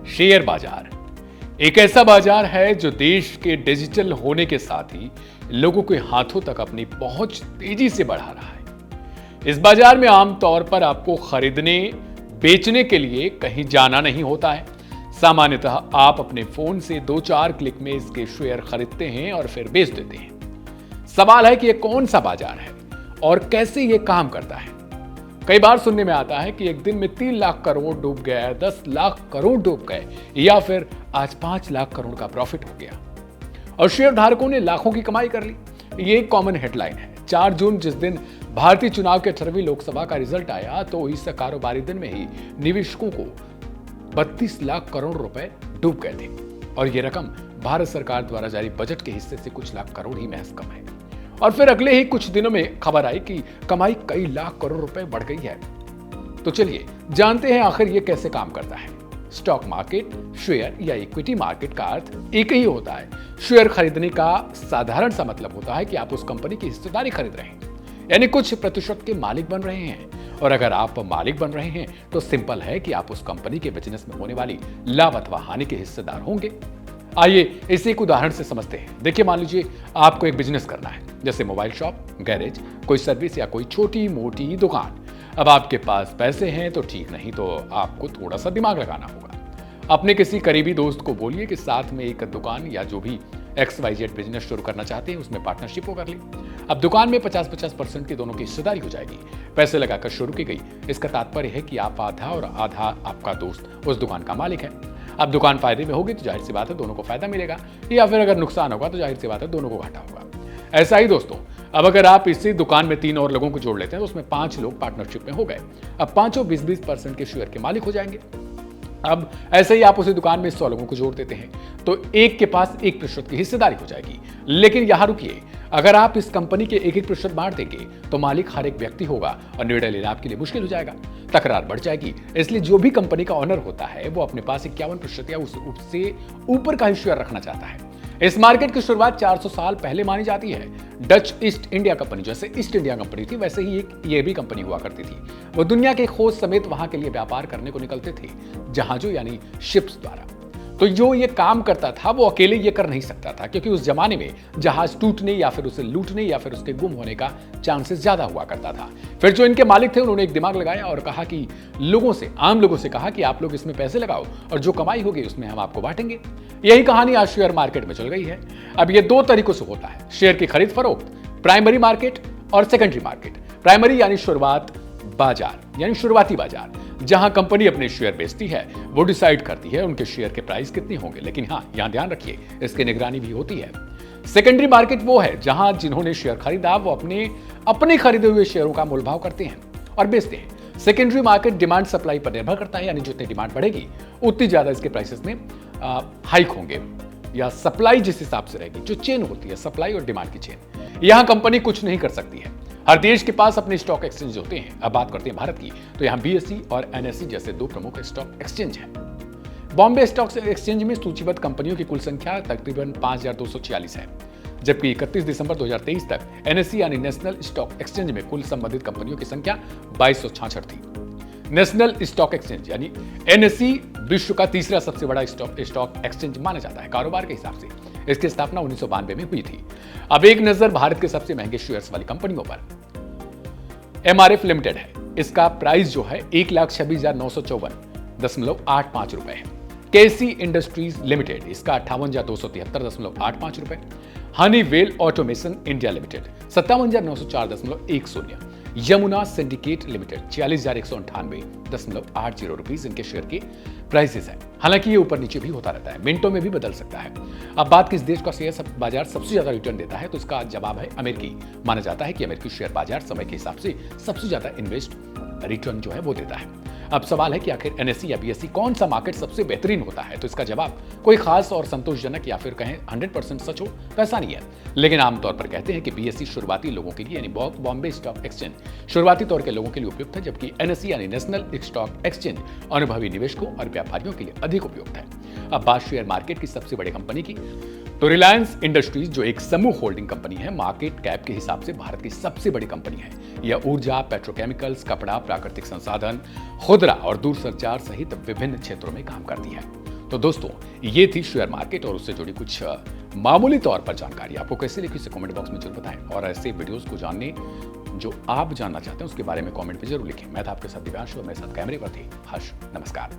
Share बाजार एक ऐसा बाजार है जो देश के डिजिटल होने के साथ ही लोगों के हाथों तक अपनी पहुंच तेजी से बढ़ा रहा है। इस बाजार में आमतौर पर आपको खरीदने बेचने के लिए कहीं जाना नहीं होता है। सामान्यतः आप अपने फोन से 2-4 क्लिक में इसके शेयर खरीदते हैं और फिर बेच देते हैं। सवाल है कि यह कौन सा बाजार है और कैसे यह काम करता है। कई बार सुनने में आता है कि एक दिन में 3 लाख करोड़ डूब गया, 10 लाख करोड़ डूब गए या फिर आज 5 लाख करोड़ का प्रॉफिट हो गया और शेयर धारकों ने लाखों की कमाई कर ली। ये एक कॉमन हेडलाइन है। 4 जून जिस दिन भारतीय चुनाव के 18वीं लोकसभा का रिजल्ट आया तो इस कारोबारी दिन में ही निवेशकों को 32 लाख करोड़ रुपए डूब गए थे और यह रकम भारत सरकार द्वारा जारी बजट के हिस्से से कुछ लाख करोड़ ही महज कम है। और फिर अगले ही कुछ दिनों में खबर आई कि कमाई कई लाख करोड़ रुपए बढ़ गई है। तो चलिए जानते हैं आखिर ये कैसे काम करता है। स्टॉक मार्केट, शेयर या इक्विटी मार्केट का अर्थ एक ही होता है। शेयर खरीदने का साधारण सा मतलब होता है कि आप उस कंपनी की हिस्सेदारी खरीद रहे हैं, यानी कुछ प्रतिशत के मालिक बन रहे हैं। और अगर आप मालिक बन रहे हैं तो सिंपल है कि आप उस कंपनी के बिजनेस में होने वाली लाभ अथवा हानि के हिस्सेदार होंगे। आइए इसे एक उदाहरण से समझते हैं। देखिए, मान लीजिए आपको एक बिजनेस करना है, जैसे मोबाइल शॉप, गैरेज, कोई सर्विस या कोई छोटी मोटी दुकान। अब आपके पास पैसे हैं तो ठीक, नहीं तो आपको थोड़ा सा दिमाग लगाना होगा। अपने किसी करीबी दोस्त को बोलिए कि साथ में एक दुकान या जो भी XYZ बिजनेस शुरू करना चाहते हैं उसमें पार्टनरशिप हो कर ली। अब दुकान में 50-50% की दोनों की हिस्सेदारी हो जाएगी। पैसे लगाकर शुरू की गई। इसका तात्पर्य है कि आप आधा और आधा आपका दोस्त उस दुकान का मालिक है। अब दुकान फायदे में होगी तो जाहिर सी बात है दोनों को फायदा मिलेगा, या फिर अगर नुकसान होगा तो जाहिर सी बात है दोनों को घाटा होगा। ऐसा ही दोस्तों, अब अगर आप इसी दुकान में 3 और लोगों को जोड़ लेते हैं तो उसमें 5 लोग पार्टनरशिप में हो गए। अब पांचों 20-20% के शेयर के मालिक हो जाएंगे। अब ऐसे ही आप उसी दुकान में 100 लोगों को जोड़ देते हैं तो एक के पास 1% की हिस्सेदारी हो जाएगी। लेकिन यहां रुकिए, अगर आप इस कंपनी के 1-1% बांट देंगे तो मालिक हर एक व्यक्ति होगा और निर्णय लेना आपके लिए मुश्किल हो जाएगा, तकरार बढ़ जाएगी। इसलिए जो भी कंपनी का ऑनर होता है वो अपने पास 51% या उससे ऊपर का ही शेयर रखना चाहता है। इस मार्केट की शुरुआत 400 साल पहले मानी जाती है। डच ईस्ट इंडिया कंपनी, जैसे ईस्ट इंडिया कंपनी थी वैसे ही एक ये भी कंपनी हुआ करती थी। वो दुनिया के खोज समेत वहां के लिए व्यापार करने को निकलते थे, जहाजों यानी शिप्स द्वारा। तो जो ये काम करता था वो अकेले ये कर नहीं सकता था, क्योंकि उस जमाने में जहाज टूटने या फिर उसे लूटने या फिर उसके गुम होने का चांसेस ज्यादा हुआ करता था। फिर जो इनके मालिक थे उन्होंने एक दिमाग लगाया और कहा कि आम लोगों से कहा कि आप लोग इसमें पैसे लगाओ और जो कमाई होगी उसमें हम आपको बांटेंगे। यही कहानी आज शेयर मार्केट में चल गई है। अब ये 2 तरीकों से होता है शेयर की खरीद फरोख्त, प्राइमरी मार्केट और सेकेंडरी मार्केट। प्राइमरी यानी शुरुआती बाजार, जहां कंपनी अपने शेयर बेचती है, वो डिसाइड करती है उनके शेयर के प्राइस कितने होंगे। लेकिन हाँ, यहां ध्यान रखिए, इसकी निगरानी भी होती है। सेकेंडरी मार्केट वो है जहां जिन्होंने शेयर खरीदा वो अपने खरीदे हुए शेयरों का मोलभाव करते हैं और बेचते हैं। सेकेंडरी मार्केट डिमांड सप्लाई पर निर्भर करता है, यानी जितनी डिमांड बढ़ेगी उतनी ज्यादा इसके प्राइसेस में हाइक होंगे, या सप्लाई जिस हिसाब से रहेगी, जो चेन होती है सप्लाई और डिमांड की चेन, यहां कंपनी कुछ नहीं कर सकती है। हर देश के पास अपने स्टॉक एक्सचेंज होते हैं। अब बात करते हैं भारत की, तो यहां BSE और NSE जैसे 2 प्रमुख स्टॉक एक्सचेंज हैं। बॉम्बे स्टॉक एक्सचेंज में सूचीबद्ध कंपनियों की कुल संख्या तकरीबन 5246 है, जबकि 31 दिसंबर 2023 तक NSE यानी नेशनल स्टॉक एक्सचेंज में कुल संबंधित कंपनियों की संख्या 2266 थी। नेशनल स्टॉक एक्सचेंज यानी NSE विश्व का तीसरा सबसे बड़ा स्टॉक एक्सचेंज माना जाता है कारोबार के हिसाब से। इसकी स्थापना 1992 में हुई थी। अब एक नजर भारत के सबसे महंगे शेयर्स वाली कंपनियों पर। MRF लिमिटेड है, इसका प्राइस जो है 1,26,954.85 रुपए है। KC इंडस्ट्रीज लिमिटेड, इसका 58,273.85 रुपए। Honeywell automation India limited 57,904.10। Yamuna syndicate limited 46,198.80 rupees इनके शेयर के प्राइसेस हैं। हालांकि ये ऊपर नीचे भी होता रहता है, मिनटों में भी बदल सकता है। अब बात किस देश का शेयर बाजार सबसे ज्यादा रिटर्न देता है, तो इसका जवाब है अमेरिकी। माना जाता है कि अमेरिकी शेयर बाजार समय के हिसाब से सबसे ज्यादा इन्वेस्ट रिटर्न जो है वो देता है। अब सवाल है कि आखिर NSE या BSE कौन सा मार्केट सबसे बेहतरीन होता है, तो इसका जवाब कोई खास और संतोषजनक या फिर कहें 100% सच हो तो ऐसा नहीं है। लेकिन आमतौर पर कहते हैं कि BSE शुरुआती लोगों के लिए यानी बॉम्बे स्टॉक एक्सचेंज शुरुआती तौर के लोगों के लिए उपयुक्त है, जबकि NSE यानी नेशनल स्टॉक एक्सचेंज अनुभवी निवेशकों और व्यापारियों के लिए अधिक उपयुक्त है। अब बात शेयर मार्केट की सबसे बड़ी कंपनी की, तो रिलायंस इंडस्ट्रीज जो एक समूह होल्डिंग कंपनी है, मार्केट कैप के हिसाब से भारत की सबसे बड़ी कंपनी है। यह ऊर्जा, पेट्रोकेमिकल्स, कपड़ा, प्राकृतिक संसाधन, खुदरा और दूरसंचार सहित विभिन्न क्षेत्रों में काम करती है। तो दोस्तों, ये थी शेयर मार्केट और उससे जुड़ी कुछ मामूली तौर पर जानकारी। आपको कैसे लगी इसे कमेंट बॉक्स में जरूर बताएं और ऐसे वीडियोस को जानने जो आप जानना चाहते हैं उसके बारे में कमेंट में जरूर लिखें। मैं था आपके साथ दिव्यांशु और मेरे साथ कैमरे पर थे हर्ष। नमस्कार।